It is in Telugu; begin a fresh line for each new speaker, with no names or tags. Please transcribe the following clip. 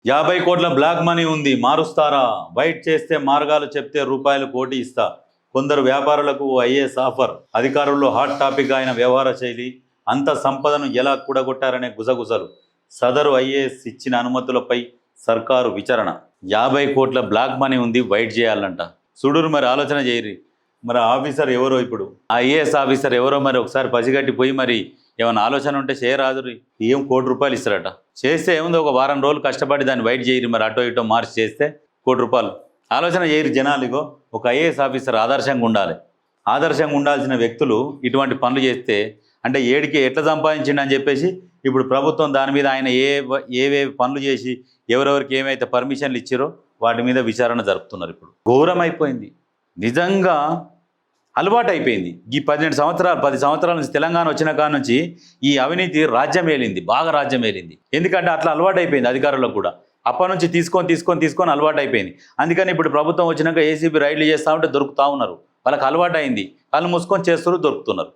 50 కోట్ల బ్లాక్ మనీ ఉంది, మారుస్తారా? వైట్ చేస్తే మార్గాలు చెప్తే రూపాయలు కోటి ఇస్తా. కొందరు వ్యాపారులకు ఐఏఎస్ ఆఫర్. అధికారుల్లో హాట్ టాపిక్ అయిన వ్యవహార శైలి, అంత సంపదను ఎలా కూడగొట్టారనే గుసగుసలు. సదరు ఐఏఎస్ ఇచ్చిన అనుమతులపై సర్కారు విచారణ. 50 కోట్ల బ్లాక్ మనీ ఉంది, వైట్ చేయాలంట. చూడురు మరి, ఆలోచన చేయరి. మరి ఆఫీసర్ ఎవరో, ఇప్పుడు ఐఏఎస్ ఆఫీసర్ ఎవరో మరి ఒకసారి పసిగట్టిపోయి మరి ఏమైనా ఆలోచన ఉంటే చేయరాదురి. ఏం ₹1 ఇస్తారట. చేస్తే ఏముంది, ఒక వారం రోజులు కష్టపడి దాన్ని వైట్ చేయరు. మరి అటో ఇటో మార్చి చేస్తే ₹1. ఆలోచన చేయరు జనాలు. ఇగో, ఒక ఐఏఎస్ ఆఫీసర్ ఆదర్శంగా ఉండాలి. ఆదర్శంగా ఉండాల్సిన వ్యక్తులు ఇటువంటి పనులు చేస్తే అంటే ఏడికి ఎట్లా సంపాదించిండు అని చెప్పేసి ఇప్పుడు ప్రభుత్వం దాని మీద ఆయన ఏవే పనులు చేసి ఎవరెవరికి ఏమైతే పర్మిషన్లు ఇచ్చారో వాటి మీద విచారణ జరుపుతున్నారు. ఇప్పుడు ఘోరమైపోయింది, నిజంగా అలవాటు అయిపోయింది. ఈ 10 సంవత్సరాల నుంచి తెలంగాణ వచ్చిన కాడ నుంచి ఈ అవినీతి రాజ్యం ఏలింది, బాగా రాజ్యం ఏలింది. ఎందుకంటే అట్లా అలవాటు అయిపోయింది అధికారులకు కూడా. అప్పటి నుంచి తీసుకొని అలవాటు అయిపోయింది. అందుకని ఇప్పుడు ప్రభుత్వం వచ్చినాక ఏసీబీ రైడ్లు చేస్తూ ఉంటే దొరుకుతూ ఉన్నారు. వాళ్ళకి అలవాటు అయింది, వాళ్ళు మూసుకొని చేస్తారు, దొరుకుతున్నారు.